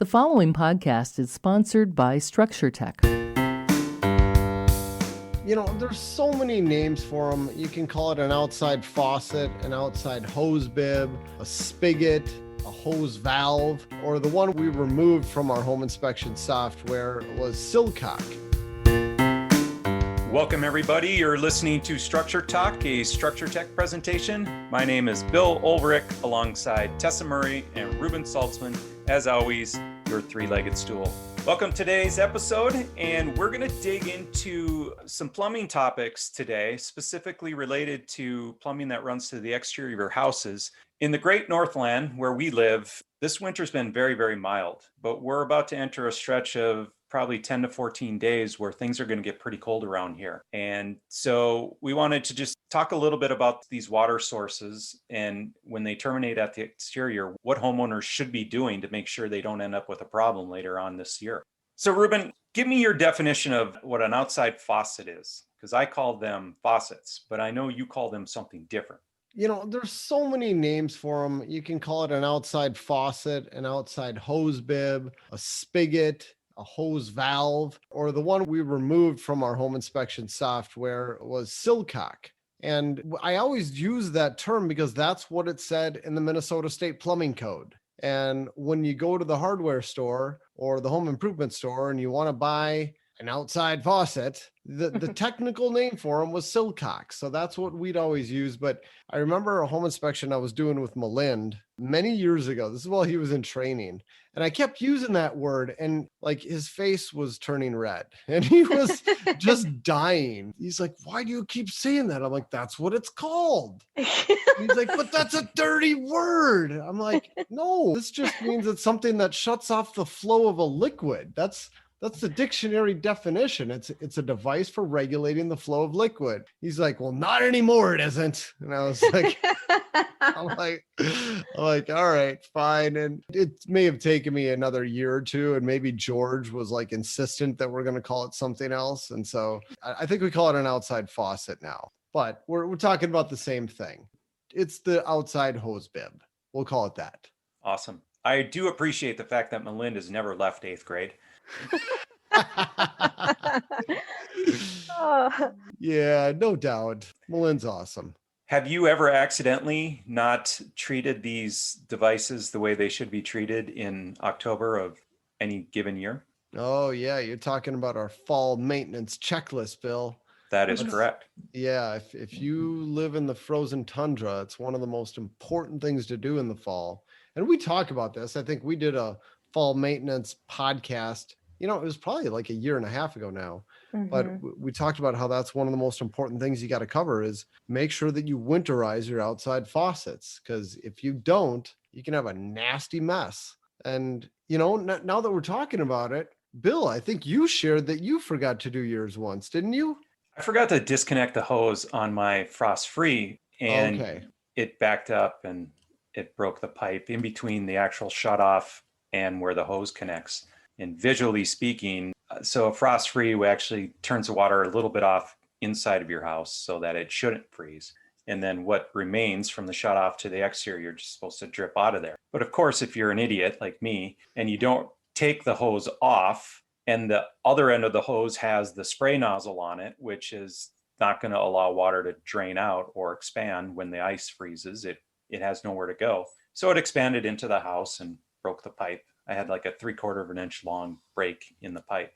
The following podcast is sponsored by Structure Tech. You know, there's so many names for them. You can call it an outside faucet, an outside hose bib, a spigot, a hose valve, or the one we removed from our home inspection software was sillcock. Welcome, everybody. You're listening to Structure Talk, a Structure Tech presentation. My name is Bill Ulrich, alongside Tessa Murray and Reuben Saltzman. As always, your three-legged stool. Welcome to today's episode, and we're going to dig into some plumbing topics today, specifically related to plumbing that runs to the exterior of your houses. In the Great Northland, where we live, this winter's been very, very mild, but we're about to enter a stretch of probably 10 to 14 days where things are going to get pretty cold around here. And so we wanted to just talk a little bit about these water sources and when they terminate at the exterior, what homeowners should be doing to make sure they don't end up with a problem later on this year. So Reuben, give me your definition of what an outside faucet is, because I call them faucets, but I know you call them something different. You know, there's so many names for them. You can call it an outside faucet, an outside hose bib, a spigot, a hose valve, or the one we removed from our home inspection software was sillcock. And I always use that term because that's what it said in the Minnesota State Plumbing Code. And when you go to the hardware store or the home improvement store and you want to buy an outside faucet, the technical name for them was sillcock. So that's what we'd always use. But I remember a home inspection I was doing with Malind many years ago. This is while he was in training. And I kept using that word and like his face was turning red and he was just dying. He's like, why do you keep saying that? I'm like, that's what it's called. He's like, but that's a dirty word. I'm like, no, this just means it's something that shuts off the flow of a liquid. That's the dictionary definition. It's a device for regulating the flow of liquid. He's like, well, not anymore, it isn't. And I was like, I'm like, all right, fine. And it may have taken me another year or two. And maybe George was like insistent that we're going to call it something else. And so I think we call it an outside faucet now, but we're talking about the same thing. It's the outside hose bib. We'll call it that. Awesome. I do appreciate the fact that Malind has never left 8th grade. Yeah, no doubt. Malind's awesome. Have you ever accidentally not treated these devices the way they should be treated in October of any given year? Oh, yeah. You're talking about our fall maintenance checklist, Bill. That is correct. Yeah. If you live in the frozen tundra, it's one of the most important things to do in the fall. And we talk about this. I think we did a fall maintenance podcast. You know, it was probably like a year and a half ago now, but we talked about how that's one of the most important things you got to cover is make sure that you winterize your outside faucets. Because if you don't, you can have a nasty mess. And, you know, now that we're talking about it, Bill, I think you shared that you forgot to do yours once, didn't you? I forgot to disconnect the hose on my frost-free and it backed up and it broke the pipe in between the actual shutoff and where the hose connects. And visually speaking, so a frost-free actually turns the water a little bit off inside of your house so that it shouldn't freeze. And then what remains from the shutoff to the exterior, you're just supposed to drip out of there. But of course, if you're an idiot like me and you don't take the hose off and the other end of the hose has the spray nozzle on it, which is not going to allow water to drain out or expand when the ice freezes, it has nowhere to go. So it expanded into the house and broke the pipe. I had like a 3/4 of an inch long break in the pipe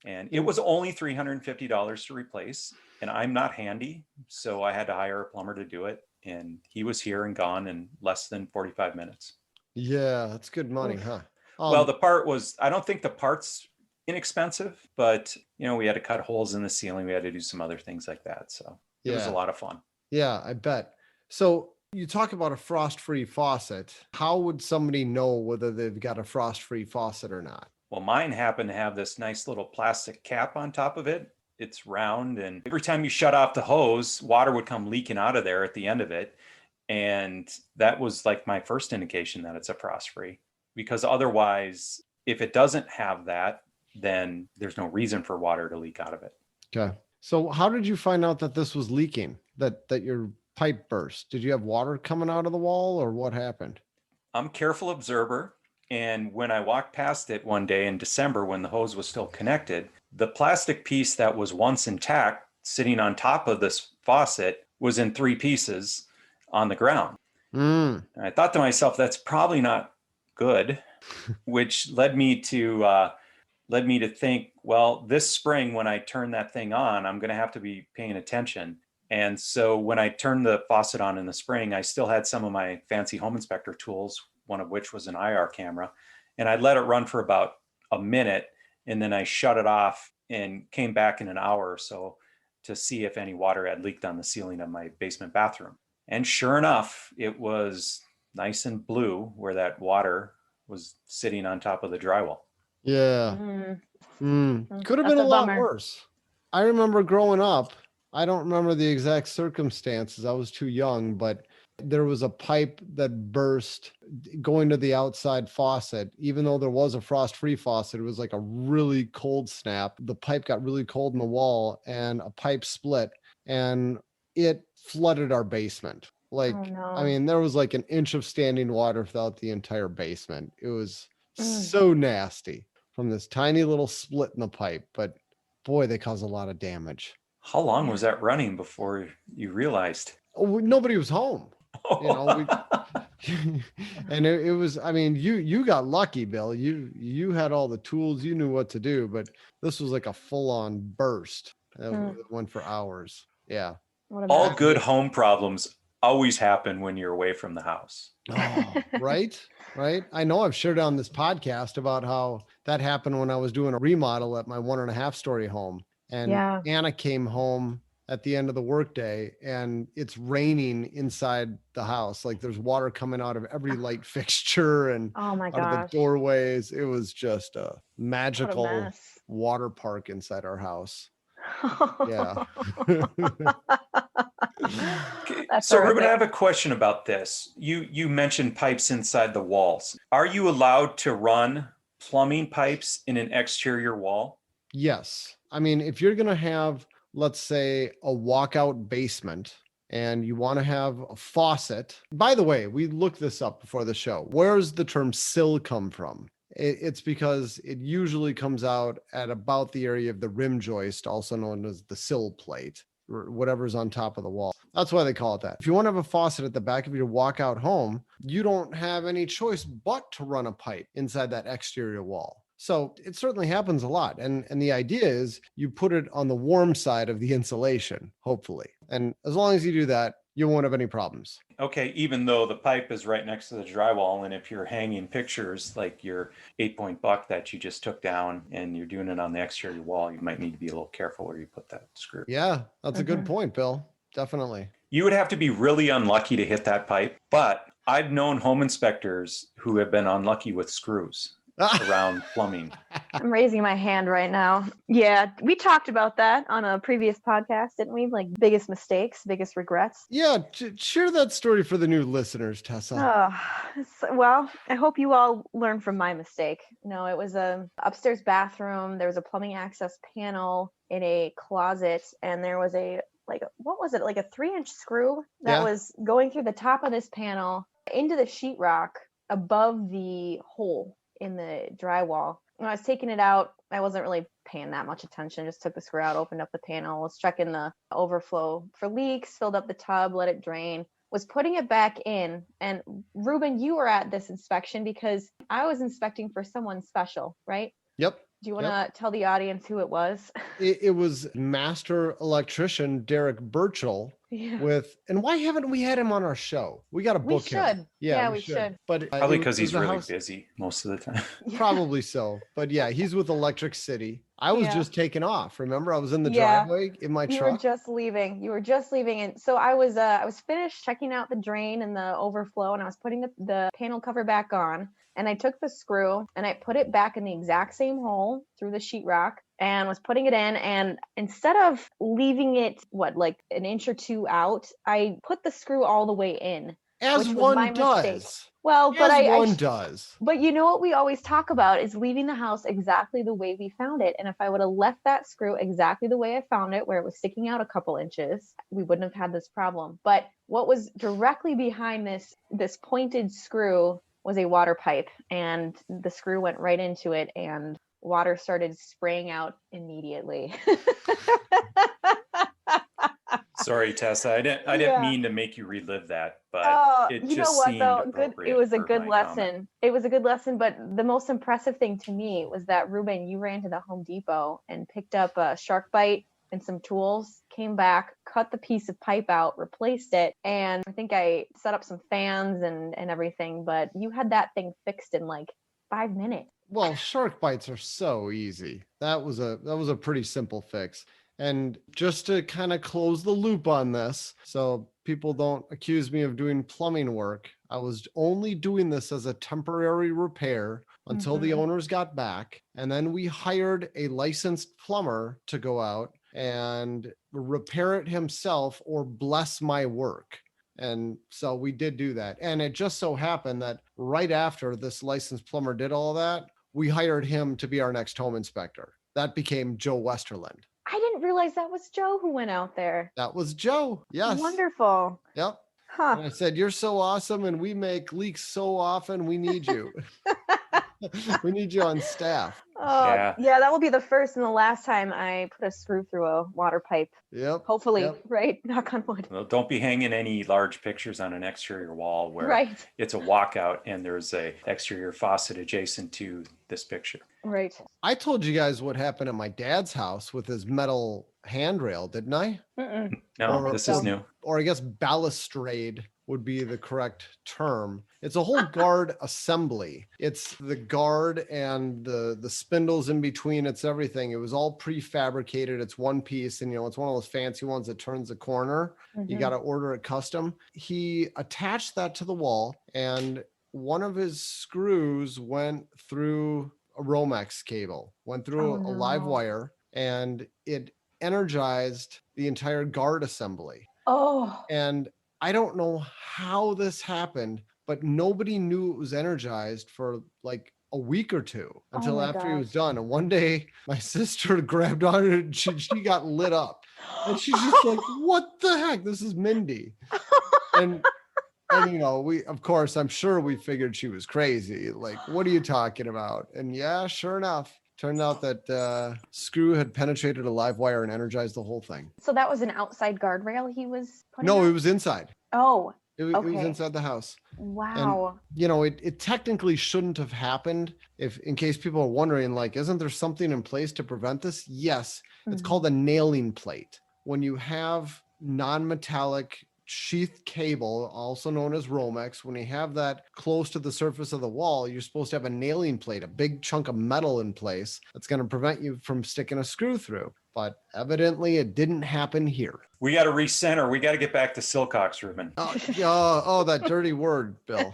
and it was only $350 to replace. And I'm not handy. So I had to hire a plumber to do it. And he was here and gone in less than 45 minutes. Yeah, that's good money, huh? Well, the part was, I don't think the part's inexpensive, but you know, we had to cut holes in the ceiling. We had to do some other things like that. So it was a lot of fun. Yeah, I bet. So you talk about a frost-free faucet. How would somebody know whether they've got a frost-free faucet or not? Well, mine happened to have this nice little plastic cap on top of it. It's round, and every time you shut off the hose, water would come leaking out of there at the end of it. And that was like my first indication that it's a frost-free, because otherwise, if it doesn't have that, then there's no reason for water to leak out of it. Okay. So how did you find out that this was leaking, that your pipe burst? Did you have water coming out of the wall or what happened? I'm a careful observer. And when I walked past it one day in December when the hose was still connected, the plastic piece that was once intact sitting on top of this faucet was in 3 pieces on the ground. And I thought to myself, that's probably not good, which led me to think, well, this spring when I turn that thing on, I'm going to have to be paying attention. And so when I turned the faucet on in the spring, I still had some of my fancy home inspector tools, one of which was an IR camera. And I let it run for about a minute, and then I shut it off and came back in an hour or so to see if any water had leaked on the ceiling of my basement bathroom. And sure enough, it was nice and blue where that water was sitting on top of the drywall. Yeah. Could have been a lot worse. I remember growing up, I don't remember the exact circumstances. I was too young, but there was a pipe that burst going to the outside faucet. Even though there was a frost-free faucet, it was like a really cold snap. The pipe got really cold in the wall and a pipe split and it flooded our basement. Like, I mean, there was like an inch of standing water throughout the entire basement. It was so nasty from this tiny little split in the pipe, but boy, they caused a lot of damage. How long was that running before you realized? Oh, nobody was home. You know, and it was, I mean, you got lucky, Bill. You had all the tools, you knew what to do, but this was like a full-on burst. It went for hours. Yeah. All good home problems always happen when you're away from the house. Oh, right. I know I've shared on this podcast about how that happened when I was doing a remodel at my 1.5-story home. And Anna came home at the end of the workday and it's raining inside the house. Like there's water coming out of every light fixture and out of the doorways. It was just a magical water park inside our house. Yeah. So Reuben, I have a question about this. You mentioned pipes inside the walls. Are you allowed to run plumbing pipes in an exterior wall? Yes. I mean, if you're going to have, let's say, a walkout basement and you want to have a faucet. By the way, we looked this up before the show. Where does the term sill come from? It's because it usually comes out at about the area of the rim joist, also known as the sill plate, or whatever's on top of the wall. That's why they call it that. If you want to have a faucet at the back of your walkout home, you don't have any choice but to run a pipe inside that exterior wall. So it certainly happens a lot. And the idea is you put it on the warm side of the insulation, hopefully. And as long as you do that, you won't have any problems. Okay, even though the pipe is right next to the drywall, and if you're hanging pictures like your 8-point buck that you just took down and you're doing it on the exterior wall, you might need to be a little careful where you put that screw. Yeah, that's a good point, Bill. Definitely. You would have to be really unlucky to hit that pipe, but I've known home inspectors who have been unlucky with screws around plumbing. I'm raising my hand right now. Yeah, we talked about that on a previous podcast, didn't we? Like biggest mistakes, biggest regrets. Yeah, share that story for the new listeners, Tessa. Well, I hope you all learn from my mistake. No, it was a upstairs bathroom. There was a plumbing access panel in a closet, and there was a what was it? Like a 3-inch screw that was going through the top of this panel into the sheetrock above the hole in the drywall. When I was taking it out, I wasn't really paying that much attention. Just took the screw out, opened up the panel, was checking the overflow for leaks, filled up the tub, let it drain, was putting it back in. And Reuben, you were at this inspection because I was inspecting for someone special, right? Yep. Do you want to tell the audience who it was? It was master electrician Derek Burchell and why haven't we had him on our show? We got to book him. Yeah, we should. But probably because he's really busy most of the time. Probably so. But yeah, he's with Electric City. I was just taking off. Remember, I was in the driveway in my truck. You were just leaving. And so I was finished checking out the drain and the overflow, and I was putting the panel cover back on. And I took the screw and I put it back in the exact same hole through the sheetrock and was putting it in. And instead of leaving it, like an inch or two out, I put the screw all the way in. As one does. Mistake. Well, one does. But you know what we always talk about is leaving the house exactly the way we found it. And if I would have left that screw exactly the way I found it, where it was sticking out a couple inches, we wouldn't have had this problem. But what was directly behind this pointed screw was a water pipe, and the screw went right into it, and water started spraying out immediately. Sorry, Tessa. I didn't Yeah. mean to make you relive that, but it You know just what seemed though? Good. It appropriate was a for good my lesson. comment. It was a good lesson, but the most impressive thing to me was that Reuben, you ran to the Home Depot and picked up a shark bite and some tools, came back, cut the piece of pipe out, replaced it, and I think I set up some fans and everything, but you had that thing fixed in like 5 minutes. Well, shark bites are so easy. That was a pretty simple fix. And just to kind of close the loop on this, so people don't accuse me of doing plumbing work, I was only doing this as a temporary repair until the owners got back. And then we hired a licensed plumber to go out and repair it himself or bless my work. And so we did do that. And it just so happened that right after this licensed plumber did all that, we hired him to be our next home inspector. That became Joe Westerland. I didn't realize that was Joe who went out there. That was Joe. Yes. Wonderful. Yep. Huh. And I said, "You're so awesome, and we make leaks so often. We need you. We need you on staff." Yeah, that will be the first and the last time I put a screw through a water pipe. Yep. Hopefully, Yep. right? Knock on wood. Well, don't be hanging any large pictures on an exterior wall where Right. it's a walkout and there's a exterior faucet adjacent to this picture. Right. I told you guys what happened at my dad's house with his metal handrail, didn't I? Mm-mm. No, this is new. Or I guess balustrade would be the correct term. It's a whole guard assembly. It's the guard and the spindles in between. It's everything. It was all prefabricated. It's one piece, and it's one of those fancy ones that turns the corner. You got to order it custom. He attached that to the wall, and one of his screws went through a Romex cable, went through a live wire, and it energized the entire guard assembly. Oh. And I don't know how this happened, but nobody knew it was energized for like a week or two until after he was done. And one day my sister grabbed on it and she got lit up. And she's just like, "What the heck? This is Mindy." And we, of course, I'm sure we figured she was crazy. Like, "What are you talking about?" And yeah, sure enough, turned out that screw had penetrated a live wire and energized the whole thing. So that was an outside guardrail he was putting No, up? it was inside. Oh, It was inside the house. wow. And, it technically shouldn't have happened. In case people are wondering, like, isn't there something in place to prevent this? Yes, it's called a nailing plate. When you have non-metallic sheath cable, also known as Romex, when you have that close to the surface of the wall, you're supposed to have a nailing plate, a big chunk of metal in place that's going to prevent you from sticking a screw through. But evidently it didn't happen here. We got to recenter. We got to get back to sillcocks, Reuben. Oh, that dirty word, Bill.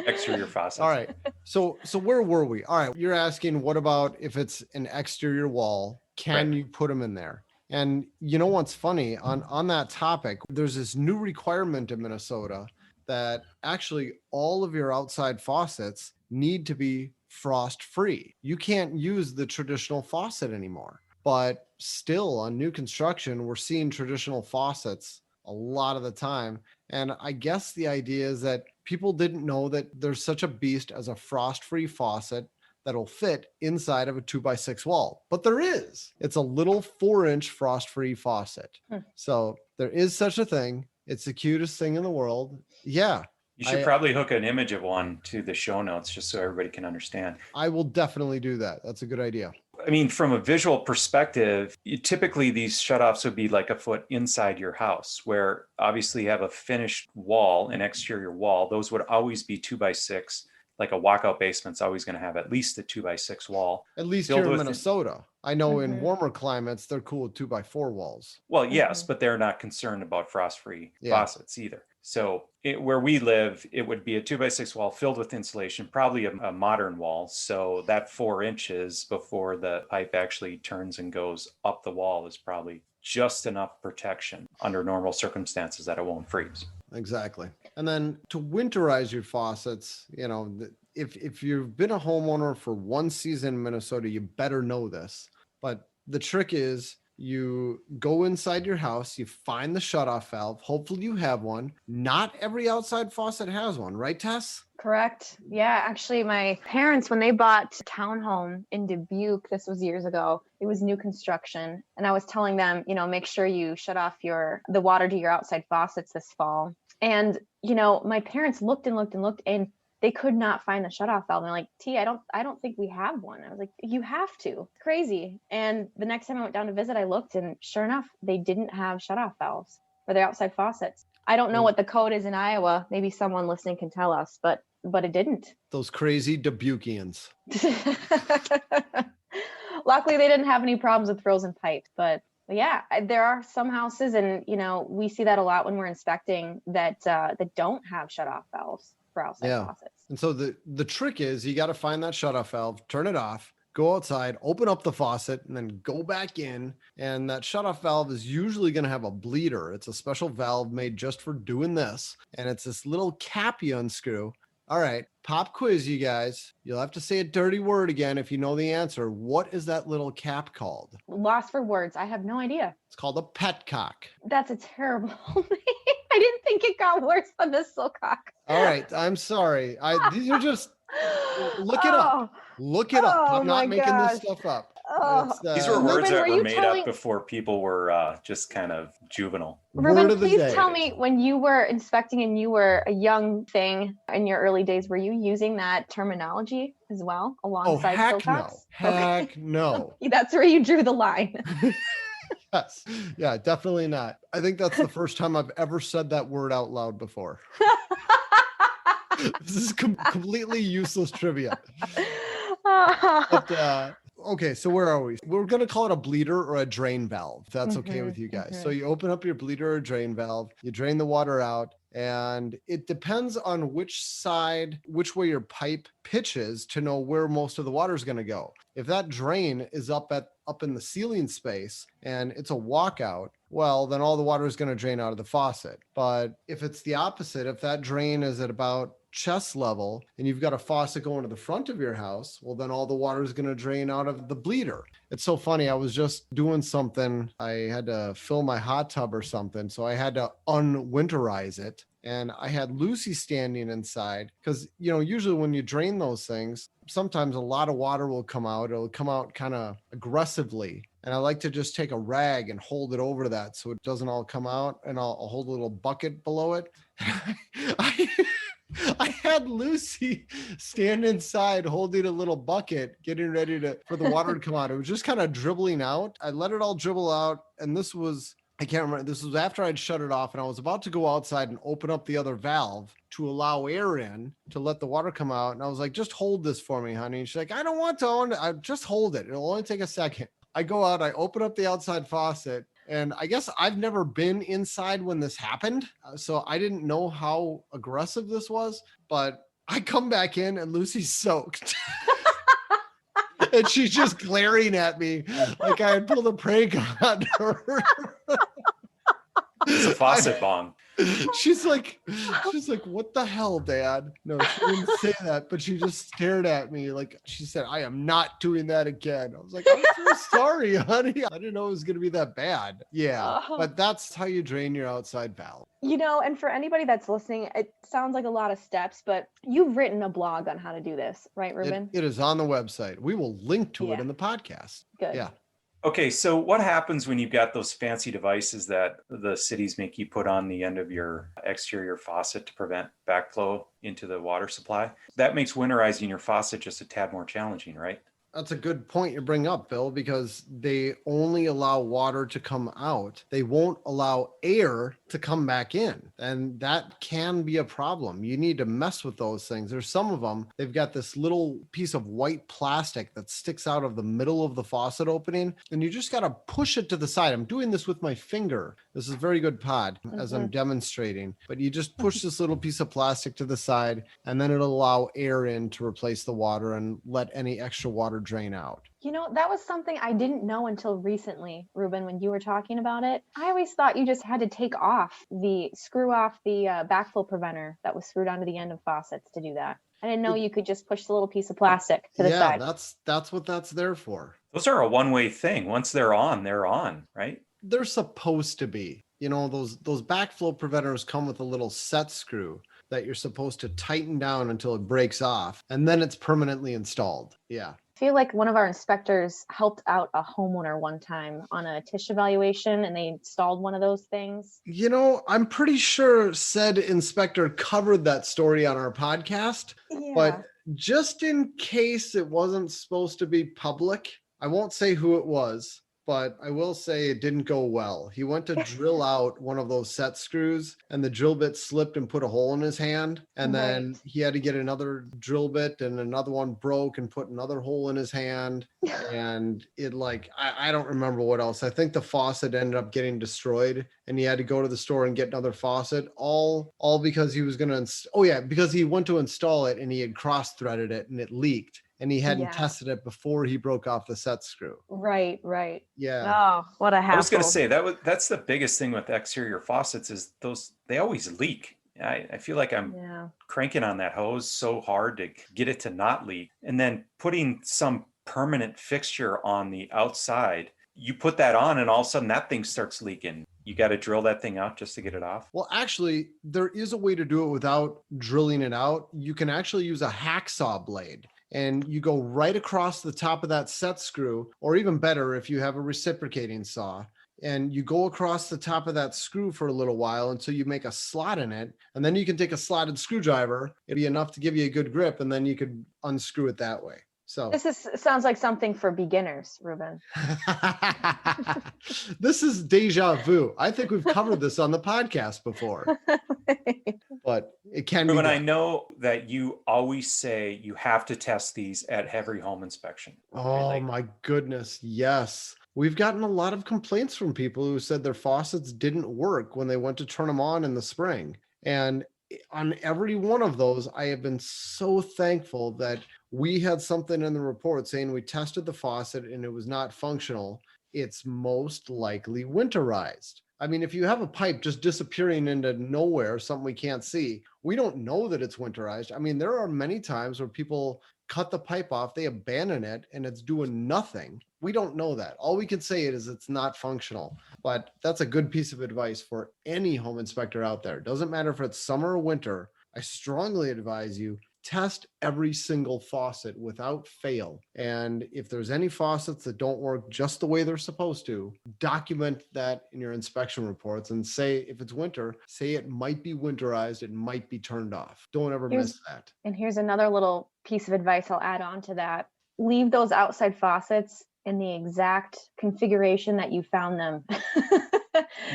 Exterior faucets. All right. So where were we? All right. You're asking, what about if it's an exterior wall? Can you put them in there? And you know what's funny? On that topic, there's this new requirement in Minnesota that actually all of your outside faucets need to be frost free. You can't use the traditional faucet anymore. But still, on new construction, we're seeing traditional faucets a lot of the time. And I guess the idea is that people didn't know that there's such a beast as a frost-free faucet that'll fit inside of a 2x6 wall. But there is. It's a little 4-inch frost-free faucet. So there is such a thing. It's the cutest thing in the world. Yeah. You should probably hook an image of one to the show notes just so everybody can understand. I will definitely do that. That's a good idea. I mean, from a visual perspective, typically these shutoffs would be like a foot inside your house, where obviously you have a finished wall, an exterior wall. Those would always be 2x6. Like a walkout basement's always going to have at least a 2x6 wall. At least here in Minnesota. I know in warmer climates, they're cool with 2x4 walls. Well, yes, but they're not concerned about frost-free faucets either. So where we live, it would be a 2x6 wall filled with insulation, probably a modern wall. So that 4 inches before the pipe actually turns and goes up the wall is probably just enough protection under normal circumstances that it won't freeze. Exactly. And then to winterize your faucets, if you've been a homeowner for one season in Minnesota, you better know this. But the trick is You go inside your house, you find the shutoff valve. Hopefully you have one. Not every outside faucet has one, right, Tess? Correct. Yeah, actually, my parents, when they bought a townhome in Dubuque, this was years ago, it was new construction. And I was telling them, make sure you shut off the water to your outside faucets this fall. And, my parents looked and looked and looked, and they could not find the shutoff valve. And they're like, T, I don't think we have one. I was like, you have to. It's crazy. And the next time I went down to visit, I looked, and sure enough, they didn't have shutoff valves for their outside faucets. I don't know what the code is in Iowa. Maybe someone listening can tell us, but it didn't. Those crazy Dubuqueans. Luckily, they didn't have any problems with frozen pipes, but yeah, there are some houses, and we see that a lot when we're inspecting that don't have shutoff valves for outside faucets. And so the trick is you got to find that shutoff valve, turn it off, go outside, open up the faucet, and then go back in. And that shutoff valve is usually going to have a bleeder. It's a special valve made just for doing this. And it's this little cap you unscrew. All right, pop quiz, you guys. You'll have to say a dirty word again if you know the answer. What is that little cap called? Lost for words. I have no idea. It's called a petcock. That's a terrible name. I didn't think it got worse than the sillcock. All right, I'm sorry. These are just look it up. Look it up. I'm not making this stuff up. These were words Reuben, that were made up before people were just kind of juvenile. Reuben, please tell me, when you were inspecting and you were a young thing in your early days, were you using that terminology as well alongside sillcocks? Heck no. That's where you drew the line. Yes. Yeah, definitely not. I think that's the first time I've ever said that word out loud before. This is completely useless trivia. But, okay, so where are we? We're going to call it a bleeder or a drain valve, if that's okay with you guys. So you open up your bleeder or drain valve, you drain the water out, and it depends on which way your pipe pitches to know where most of the water is going to go. If that drain is up in the ceiling space and it's a walkout, well, then all the water is going to drain out of the faucet. But if it's the opposite, if that drain is at about chest level and you've got a faucet going to the front of your house, well, then all the water is going to drain out of the bleeder. It's so funny. I was just doing something. I had to fill my hot tub or something. So I had to unwinterize it. And I had Lucy standing inside because, usually when you drain those things, sometimes a lot of water will come out. It'll come out kind of aggressively. And I like to just take a rag and hold it over that so it doesn't all come out. And I'll hold a little bucket below it. I had Lucy stand inside holding a little bucket, getting ready for the water to come out. It was just kind of dribbling out. I let it all dribble out. And I can't remember. This was after I'd shut it off and I was about to go outside and open up the other valve to allow air in to let the water come out. And I was like, just hold this for me, honey. And she's like, I don't want to. I just hold it. It'll only take a second. I go out, I open up the outside faucet. And I guess I've never been inside when this happened. So I didn't know how aggressive this was, but I come back in and Lucy's soaked. And she's just glaring at me like I had pulled a prank on her. It's a faucet bomb. She's like, what the hell, Dad? No, she didn't say that, but she just stared at me like she said, I am not doing that again. I was like, I'm so sorry, honey. I didn't know it was going to be that bad. Yeah, but that's how you drain your outside valve. And for anybody that's listening, it sounds like a lot of steps, but you've written a blog on how to do this, right, Reuben? It is on the website. We will link to it in the podcast. Good. Yeah. Okay, so what happens when you've got those fancy devices that the cities make you put on the end of your exterior faucet to prevent backflow into the water supply? That makes winterizing your faucet just a tad more challenging, right? That's a good point you bring up, Bill, because they only allow water to come out. They won't allow air to come back in. And that can be a problem. You need to mess with those things. There's some of them, they've got this little piece of white plastic that sticks out of the middle of the faucet opening, and you just got to push it to the side. I'm doing this with my finger. This is very good pod as I'm demonstrating, but you just push this little piece of plastic to the side, and then it'll allow air in to replace the water and let any extra water drain out. That was something I didn't know until recently, Reuben, when you were talking about it. I always thought you just had to screw off the backflow preventer that was screwed onto the end of faucets to do that. I didn't know you could just push the little piece of plastic to the side. Yeah, that's what that's there for. Those are a one-way thing. Once they're on, right? They're supposed to be. You know, those backflow preventers come with a little set screw that you're supposed to tighten down until it breaks off, and then it's permanently installed. Yeah. I feel like one of our inspectors helped out a homeowner one time on a tissue evaluation, and they installed one of those things. You know, I'm pretty sure said inspector covered that story on our podcast, but just in case it wasn't supposed to be public, I won't say who it was, but I will say it didn't go well. He went to drill out one of those set screws and the drill bit slipped and put a hole in his hand. And then he had to get another drill bit and another one broke and put another hole in his hand. And it I don't remember what else. I think the faucet ended up getting destroyed and he had to go to the store and get another faucet, all because he was going to, because he went to install it and he had cross threaded it and it leaked. And he hadn't tested it before he broke off the set screw. Right. Yeah. Oh, what a hassle. I was going to say that's the biggest thing with exterior faucets is they always leak. I feel like I'm cranking on that hose so hard to get it to not leak. And then putting some permanent fixture on the outside, you put that on and all of a sudden that thing starts leaking. You got to drill that thing out just to get it off. Well, actually, there is a way to do it without drilling it out. You can actually use a hacksaw blade. And you go right across the top of that set screw, or even better, if you have a reciprocating saw, and you go across the top of that screw for a little while until you make a slot in it. And then you can take a slotted screwdriver. It'd be enough to give you a good grip, and then you could unscrew it that way. So this sounds like something for beginners, Reuben. This is deja vu. I think we've covered this on the podcast before, but it can be done. I know that you always say you have to test these at every home inspection. Oh my goodness. Yes. We've gotten a lot of complaints from people who said their faucets didn't work when they went to turn them on in the spring. And on every one of those, I have been so thankful that we had something in the report saying we tested the faucet and it was not functional. It's most likely winterized. I mean, if you have a pipe just disappearing into nowhere, something we can't see, we don't know that it's winterized. I mean, there are many times where people cut the pipe off, they abandon it, and it's doing nothing. We don't know that. All we can say is it's not functional. But that's a good piece of advice for any home inspector out there. Doesn't matter if it's summer or winter. I strongly advise you test every single faucet without fail. And if there's any faucets that don't work just the way they're supposed to, document that in your inspection reports and say, if it's winter, say it might be winterized, it might be turned off. Don't ever miss that. And here's another little piece of advice I'll add on to that. Leave those outside faucets in the exact configuration that you found them.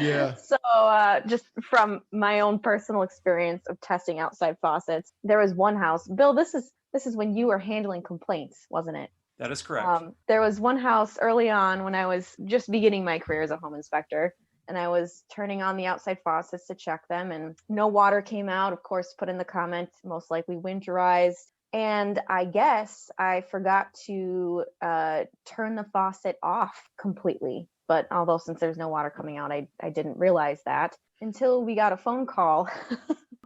Yeah. So just from my own personal experience of testing outside faucets, there was one house. Bill, this is when you were handling complaints, wasn't it? That is correct. There was one house early on when I was just beginning my career as a home inspector, and I was turning on the outside faucets to check them, and no water came out. Of course, put in the comment, most likely winterized. And I guess I forgot to turn the faucet off completely. But although since there's no water coming out, I didn't realize that until we got a phone call.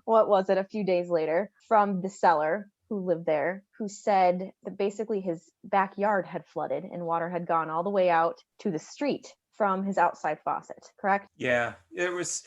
What was it? A few days later from the seller who lived there, who said that basically his backyard had flooded and water had gone all the way out to the street from his outside faucet, correct? Yeah, it was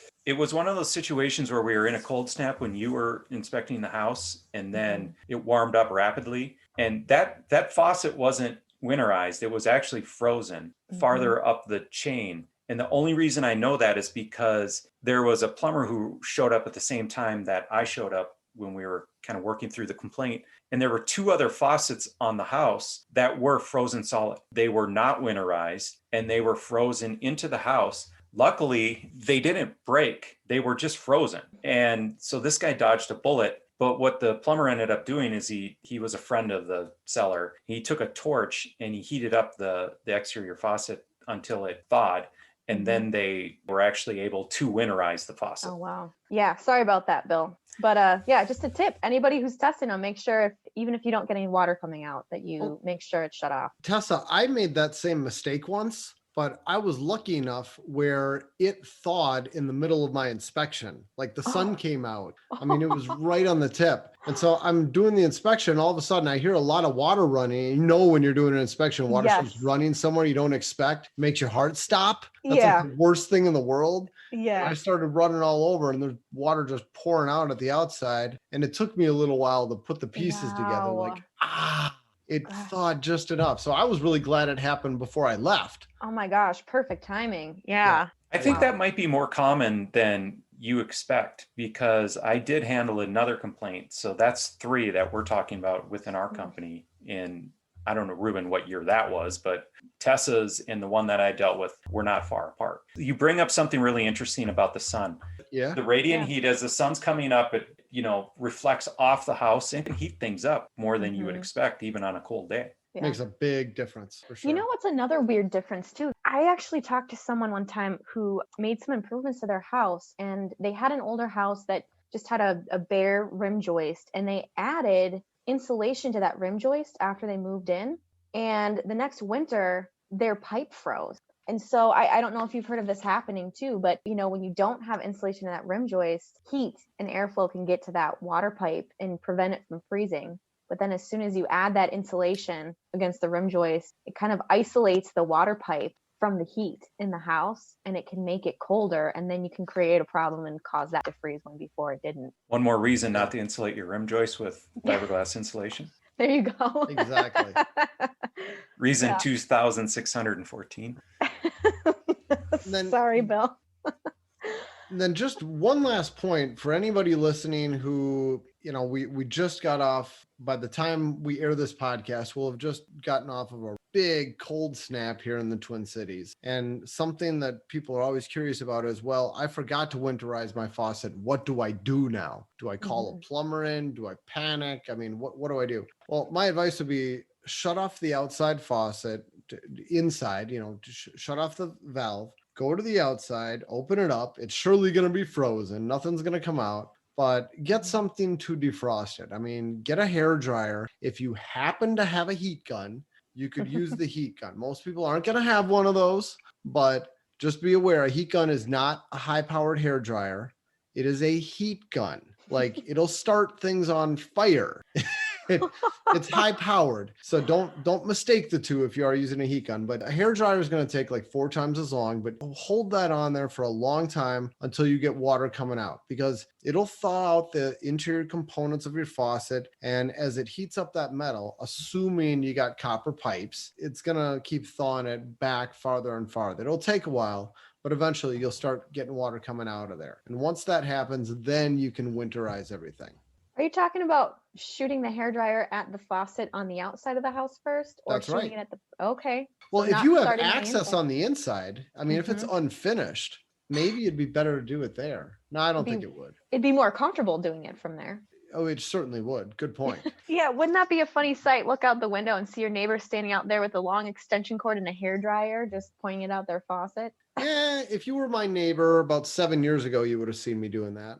one of those situations where we were in a cold snap when you were inspecting the house, and then it warmed up rapidly. And that faucet wasn't winterized. It was actually frozen farther up the chain. And the only reason I know that is because there was a plumber who showed up at the same time that I showed up when we were kind of working through the complaint. And there were two other faucets on the house that were frozen solid. They were not winterized and they were frozen into the house. Luckily, they didn't break. They were just frozen. And so this guy dodged a bullet. But what the plumber ended up doing is he was a friend of the seller. He took a torch and he heated up the exterior faucet until it thawed. And then they were actually able to winterize the faucet. Oh, wow. Yeah. Sorry about that, Bill. But yeah, just a tip. Anybody who's testing them, make sure, even if you don't get any water coming out, that you make sure it's shut off. Tessa, I made that same mistake once. but I was lucky enough where it thawed in the middle of my inspection. Like the sun came out. I mean, it was right on the tip. And so I'm doing the inspection. All of a sudden I hear a lot of water running. You know, when you're doing an inspection, water starts running somewhere you don't expect, makes your heart stop. That's like the worst thing in the world. Yeah. I started running all over and there's water just pouring out at the outside. And it took me a little while to put the pieces together. Like, it thawed just enough. So I was really glad it happened before I left. Oh my gosh, perfect timing. Yeah. I think that might be more common than you expect, because I did handle another complaint. So that's 3 that we're talking about within our company in, I don't know, Reuben, what year that was, but Tessa's and the one that I dealt with were not far apart. You bring up something really interesting about the sun. Yeah. The radiant heat, as the sun's coming up, it, reflects off the house and can heat things up more than you would expect, even on a cold day. Yeah. Makes a big difference for sure. You know what's another weird difference too? I actually talked to someone one time who made some improvements to their house, and they had an older house that just had a bare rim joist, and they added insulation to that rim joist after they moved in. And the next winter, their pipe froze. And so I don't know if you've heard of this happening too, but when you don't have insulation in that rim joist, heat and airflow can get to that water pipe and prevent it from freezing. But then as soon as you add that insulation against the rim joist, it kind of isolates the water pipe from the heat in the house, and it can make it colder, and then you can create a problem and cause that to freeze when before it didn't. One more reason not to insulate your rim joist with fiberglass insulation. There you go. Exactly. Reason 2614. Sorry, Bill. And then just one last point for anybody listening who, we just got off, by the time we air this podcast, we'll have just gotten off of a big cold snap here in the Twin Cities. And something that people are always curious about is, well, I forgot to winterize my faucet. What do I do now? Do I call a plumber in? Do I panic? I mean, what do I do? Well, my advice would be shut off the outside faucet inside, shut off the valve. Go to the outside, open it up. It's surely going to be frozen. Nothing's going to come out, but get something to defrost it. I mean, get a hair dryer. If you happen to have a heat gun, you could use the heat gun. Most people aren't going to have one of those, but just be aware, a heat gun is not a high-powered hair dryer. It is a heat gun. Like, it'll start things on fire. It's high powered. So don't mistake the two if you are using a heat gun. But a hair dryer is going to take like 4 times as long, but hold that on there for a long time until you get water coming out, because it'll thaw out the interior components of your faucet. And as it heats up that metal, assuming you got copper pipes, it's going to keep thawing it back farther and farther. It'll take a while, but eventually you'll start getting water coming out of there. And once that happens, then you can winterize everything. Are you talking about shooting the hairdryer at the faucet on the outside of the house first, or That's shooting right. it at the? Okay. Well, So if you have starting access on the inside, I mean, if it's unfinished, maybe it'd be better to do it there. No, I don't think it would. It'd be more comfortable doing it from there. Oh, it certainly would. Good point. Yeah, wouldn't that be a funny sight? Look out the window and see your neighbor standing out there with a long extension cord and a hairdryer, just pointing it out their faucet. Yeah, if you were my neighbor about 7 years ago, you would have seen me doing that.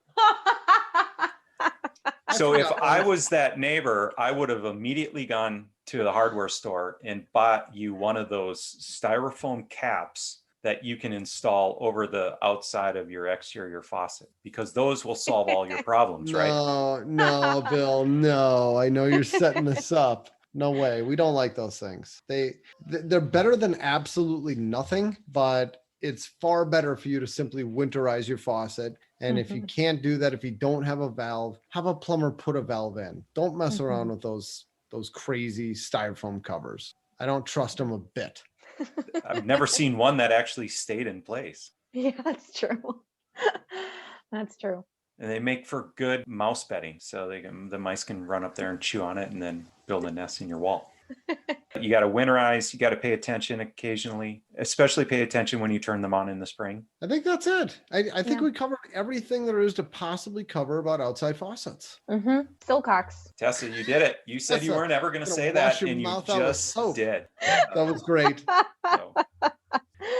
So if I was that neighbor, I would have immediately gone to the hardware store and bought you one of those styrofoam caps that you can install over the outside of your exterior faucet, because those will solve all your problems, right? No, Bill, no. I know you're setting this up. No way. We don't like those things. They're better than absolutely nothing, but it's far better for you to simply winterize your faucet. And if you can't do that, if you don't have a valve, have a plumber put a valve in. Don't mess around with those crazy styrofoam covers. I don't trust them a bit. I've never seen one that actually stayed in place. Yeah, that's true. That's true. And they make for good mouse bedding. So the mice can run up there and chew on it and then build a nest in your wall. You got to winterize. You got to pay attention occasionally, especially pay attention when you turn them on in the spring. I think that's it. I think we covered everything there is to possibly cover about outside faucets. Sillcocks. Tessa, you did it. You said you weren't ever going to say that, and you just did. That was great. So,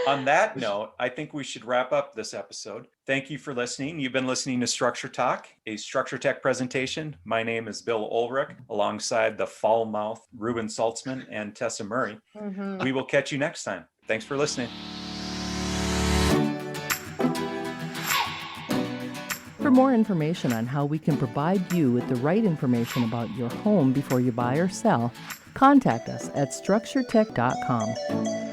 on that note, I think we should wrap up this episode. Thank you for listening. You've been listening to Structure Talk, a Structure Tech presentation. My name is Bill Ulrich, alongside the foul-mouthed Reuben Saltzman and Tessa Murray. We will catch you next time. Thanks for listening. For more information on how we can provide you with the right information about your home before you buy or sell, contact us at structuretech.com.